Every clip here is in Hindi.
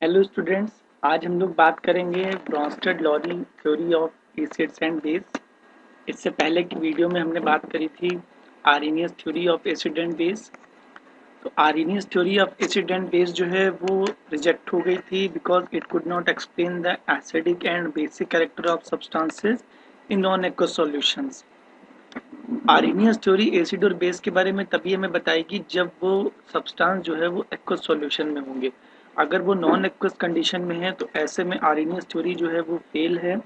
Hello students. आज हम लोग बात करेंगे Bronsted Lowry theory of acids and base. इससे पहले की वीडियो में हमने बात करी थी Arrhenius theory of acid and base. तो Arrhenius theory of acid and base जो है वो रिजेक्ट हो गई थी because it could not explain the acidic and basic character of substances in non aqueous solutions. Arrhenius theory acid और बेस के बारे में तभी हमें बताएगी जब वो सब्सटेंस जो है वो एक्वस सॉल्यूशन में होंगे। अगर वो नॉन एक्वस कंडीशन में है तो ऐसे में आर्हेनियस थ्योरी जो है वो फेल है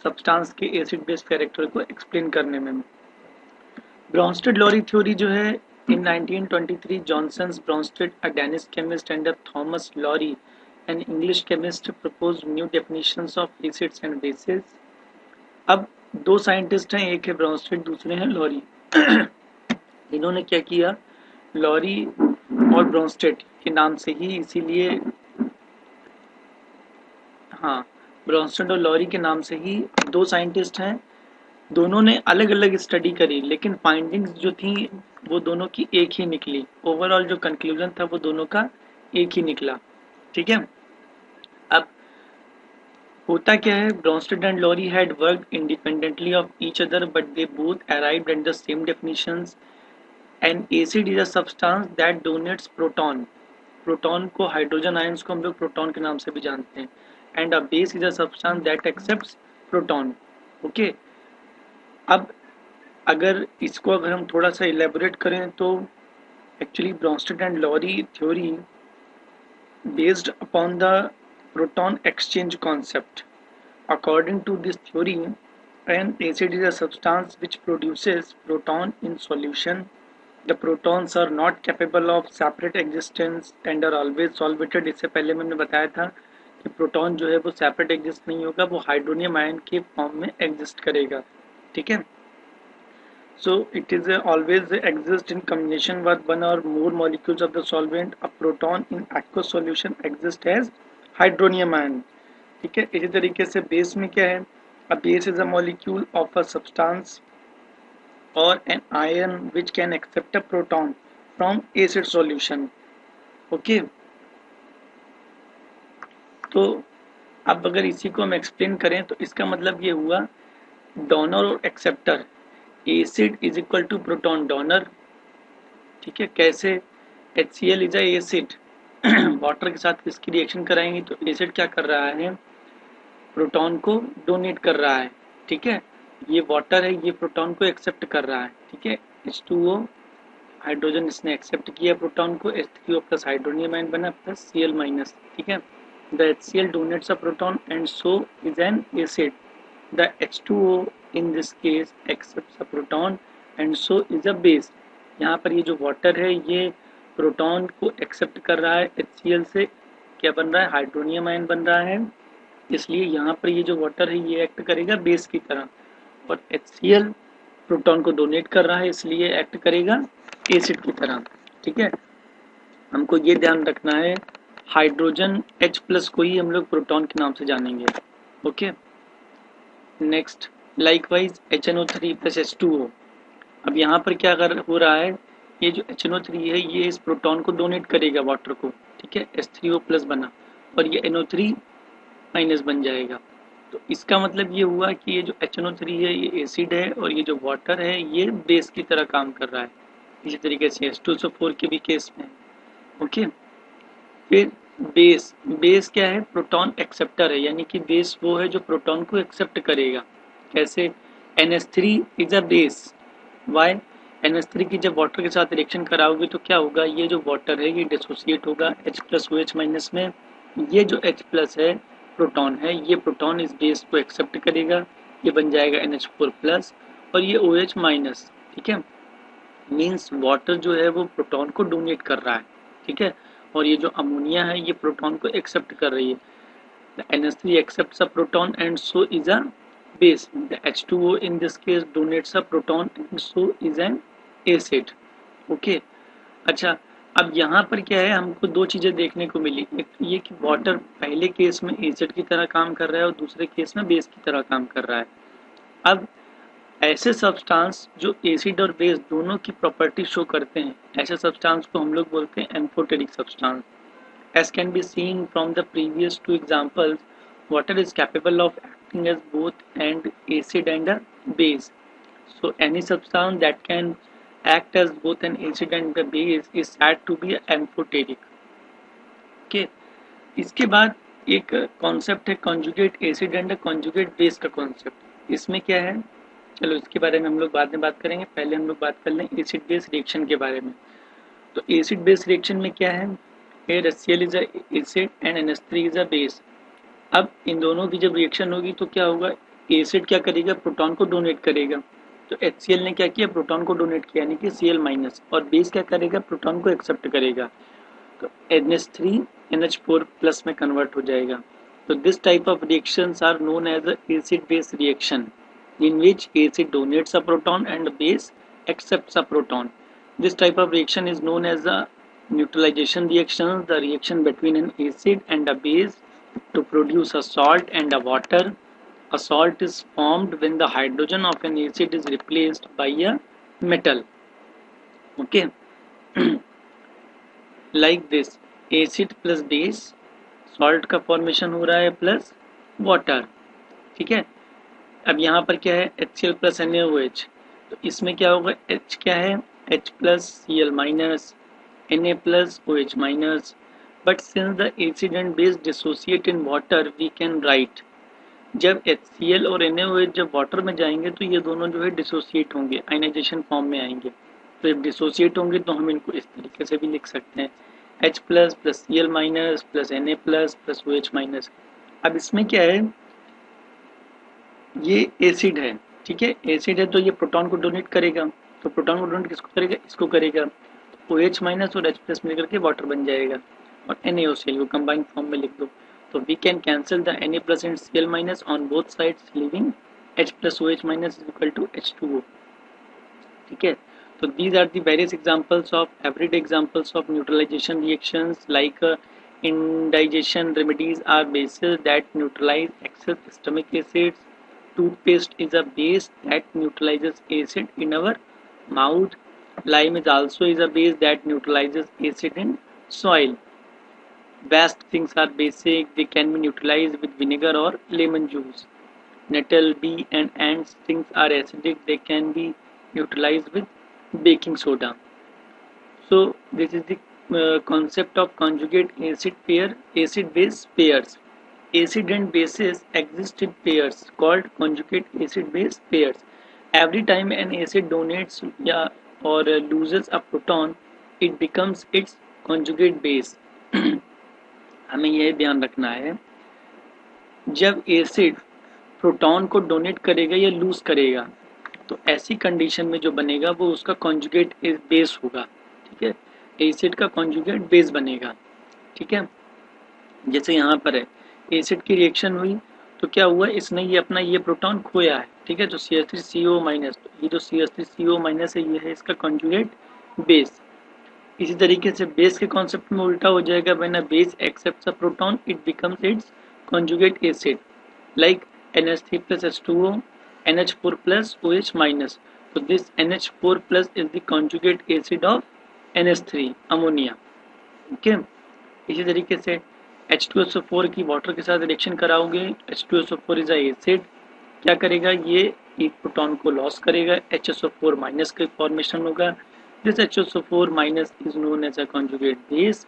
सब्सटेंस के एसिड बेस कैरेक्टर को एक्सप्लेन करने में। ब्रोंस्टेड लॉरी थ्योरी जो है in 1923 Johnson's Bronsted, a Danish chemist, and Thomas Lowry, an English chemist, proposed new definitions of acids and bases. अब दो साइंटिस्ट हैं, एक है ब्रोंस्टेड दूसरे हैं लॉरी। इन्होंने क्या किया, लॉरी और ब्रोंस्टेड के नाम से ही इसीलिए हाँ ब्रोंस्टेड और लॉरी के नाम से ही दो साइंटिस्ट हैं। दोनों ने अलग अलग स्टडी करी लेकिन फाइंडिंग्स जो थी वो दोनों की एक ही निकली। ओवरऑल जो कंक्लूजन था वो दोनों का एक ही निकला। ठीक है। अब होता क्या है, Bronsted and Lowry had worked independently of each other but they both arrived at the same definitions. An acid is a substance that donates proton. Proton को, हाइड्रोजन आयंस को हम लोग प्रोटॉन के नाम से भी जानते हैं। And a base is a substance that accepts proton. Okay. अब अगर हम थोड़ा सा इलेबोरेट करें तो actually Bronsted and Lowry theory based upon the proton exchange concept. According to this theory, an acid is a substance which produces proton in solution. The protons are not capable of separate existence and are always solvated. इससे पहले मैंने बताया था कि प्रोटॉन जो है वो सेपरेट एग्जिस्ट नहीं होगा, वो हाइड्रोनियम आयन के फॉर्म में एग्जिस्ट करेगा। ठीक है। So it is always exist in combination with one or more molecules of the solvent. A proton in aqueous solution exists as hydronium ion. ठीक है। इसी तरीके से बेस में क्या है, a base is a molecule of a substance or an ion which can accept a proton from acid solution. Okay. तो अब अगर इसी को हम एक्सप्लेन करें तो इसका मतलब ये हुआ डोनर और acceptor. Acid is equal to proton donor. ठीक है। कैसे, HCl is a acid. Water के साथ किसकी रिएक्शन कराएंगे तो एसिड क्या कर रहा है, प्रोटॉन को डोनेट कर रहा है। ठीक है। ये वाटर है, ये प्रोटॉन को एक्सेप्ट कर रहा है। ठीक है। H2O हाइड्रोजन इसने एक्सेप्ट किया प्रोटॉन को, H3O प्लस हाइड्रोनियम आयन बना प्लस Cl माइनस। ठीक है। The HCl donates a proton and so is an acid. The H2O in this case accepts a proton and so is a base। यहाँ पर ये जो वाटर है ये प्रोटॉन को एक्सेप्ट कर रहा है, HCl से क्या बन रहा है, हाइड्रोनियम आयन बन रहा है। इसलिए यहाँ पर ये जो वाटर है ये एक्ट करेगा बेस की तरह, और HCl प्रोटॉन को डोनेट कर रहा है इसलिए एक्ट करेगा एसिड की तरह। ठीक है। हमको ये ध्यान रखना है, हाइड्रोजन H प्लस को ही हम लोग प्रोटॉन के नाम से जानेंगे। Okay. Next, likewise HNO3 plus H2O। अब यहाँ पर क्या हो रहा है, ये जो HNO3 है ये इस प्रोटॉन को डोनेट करेगा वाटर को। ठीक है। H3O प्लस बना और ये NO3 माइनस बन जाएगा। तो इसका मतलब ये हुआ कि ये जो HNO3 है ये एसिड है और ये जो वाटर है ये बेस की तरह काम कर रहा है। इसी तरीके से H2SO4 के भी केस में। ओके। फिर बेस, बेस क्या है, प्रोटॉन एक्सेप्टर है, यानी कि बेस वो है जो प्रोटॉन को एक्सेप्ट करेगा। कैसे, NH3 is a base. Y, NH3 की जब वाटर के साथ रिएक्शन कराओगे तो क्या होगा, ये जो वाटर है ये डिसोसिएट होगा H प्लस OH माइनस में। ये जो H प्लस है प्रोटॉन है, ये प्रोटॉन इस बेस को एक्सेप्ट करेगा, ये बन जाएगा NH4 प्लस और ये OH माइनस। ठीक है। मीन्स वाटर जो है वो प्रोटॉन को डोनेट कर रहा है। ठीक है। और ये जो अमोनिया है ये प्रोटॉन को एक्सेप्ट कर रही है। The NH3 accepts a proton and so is a base. The H2O in this case donates a proton and so is an acid. Okay. अच्छा, अब यहाँ पर क्या है, हमको दो चीजें देखने को मिली। एक तो ये कि वाटर पहले केस में एसिड की तरह काम कर रहा है और दूसरे केस में बेस की तरह काम कर रहा है। अब ऐसे सब्सटेंस जो एसिड और बेस दोनों की प्रॉपर्टी शो करते हैं, ऐसे सब्सटेंस को हम लोग बोलते हैं amphoteric substance. As can be seen from the previous two examples, water is capable of acting as both an acid and a base. So any substance that can act as both an acid and a base is said to be amphoteric. Okay. इसके बाद एक कॉन्सेप्ट है conjugate acid and conjugate base का कॉन्सेप्ट. इसमें क्या है, चलो इसके बारे में हम लोग बाद में बात करेंगे. पहले हम लोग बात कर लें एसिड बेस रिएक्शन के बारे में. तो एसिड बेस रिएक्शन में क्या है, HCl is a acid and NH3 is a base. अब इन दोनों की जब रिएक्शन होगी तो क्या होगा, एसिड क्या करेगा, प्रोटॉन को डोनेट करेगा. तो HCl ने क्या किया, प्रोटॉन को डोनेट किया यानी कि Cl-, और बेस क्या करेगा, प्रोटॉन को एक्सेप्ट करेगा. तो NH3 NH4+ में कन्वर्ट हो जाएगा. तो this type of reactions are known as acid base reaction in which acid donates a proton and base accepts a proton. This type of reaction is known as a neutralization reaction, the reaction between an acid and a base to produce a salt and a water. A salt is formed when the hydrogen of an acid is replaced by a metal. Okay. Like this, acid plus base, salt का formation हो रहा है plus water. ठीक है. अब यहाँ पर क्या है, HCl plus NaOH. तो इसमें क्या होगा, H क्या है, H plus Cl minus, Na plus OH minus. But since the acid and base dissociate in water, we can write. जब HCl और NaOH जब वाटर में जाएंगे तो ये दोनों जो है डिसोसिएट होंगे, आयनाइजेशन फॉर्म में आएंगे. तो जब डिसोसिएट होंगे तो हम इनको इस तरीके से भी लिख सकते हैं, H plus plus Cl minus plus Na plus plus OH minus. अब इसमें क्या है, ये एसिड है, ठीक है, एसिड है तो ये प्रोटॉन को डोनेट करेगा. तो प्रोटॉन को डोनेट किसको करेगा, इसको करेगा. तो OH माइनस और H+ मिलकर के वाटर बन जाएगा और NaOCl को कंबाइन फॉर्म में लिख दो. तो we can cancel the Na+ and Cl- on both sides, living H+ OH- is equal to H2O. ठीक है. तो these are the various examples of everyday examples of neutralization reactions like indigestion remedies are bases that neutralize excess stomach acids. Toothpaste is a base that neutralizes acid in our mouth. Lime is also a base that neutralizes acid in soil. Vast things are basic, they can be neutralized with vinegar or lemon juice. Nettle, bee and ants things are acidic, they can be neutralized with baking soda. So this is the concept of conjugate acid base pairs. Acid and bases exist in pairs called conjugate acid base pairs. Every time an acid donates or loses a proton, it becomes its conjugate base. हमें यह ध्यान रखना है, जब एसिड प्रोटॉन को डोनेट करेगा या लूज करेगा तो ऐसी कंडीशन में जो बनेगा वो उसका कॉन्जुगेट बेस होगा. ठीक है, एसिड का कॉन्जुगेट बेस बनेगा. ठीक है, जैसे यहाँ पर है एसिड की रिएक्शन हुई तो क्या हुआ, इसने ये अपना ये प्रोटॉन खोया है. ठीक है, तो CH3CO-, तो ये जो CH3CO- है ये है इसका कॉन्जुगेट बेस. इसी तरीके से बेस के कॉन्सेप्ट में उल्टा हो जाएगा, when a base accepts a proton it becomes it's conjugate acid, like NH3+H2O, NH4+OH-. तो this NH4+ is the conjugate acid of NH3, ammonia. Okay. इसी तरीके से H2SO4 की वाटर के साथ रिएक्शन कराओगे, H2SO4 इज अ एसिड, क्या करेगा, ये एक प्रोटॉन को लॉस करेगा, HSO4- का फॉर्मेशन होगा. This HSO4- is known as a conjugate base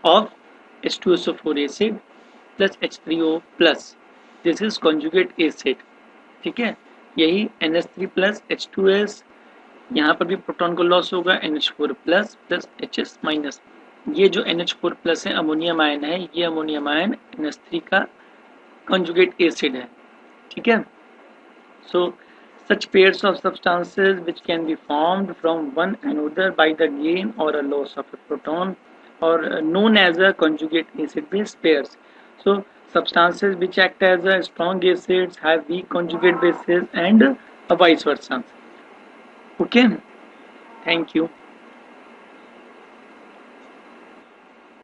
of H2SO4 acid plus H3O+. This is conjugate acid. ठीक है, यही NH3+ H2S, यहाँ पर भी प्रोटॉन को लॉस होगा, NH4+ प्लस HS-. ये जो NH4+ है अमोनियम आयन है, ये अमोनियम आयन NH3 का conjugate acid है. ठीक है. So such pairs of substances which can be formed from one another by the gain or a loss of a proton or known as a conjugate acid base pairs. So substances which act as a strong acids have weak conjugate bases and vice versa. Okay, thank you.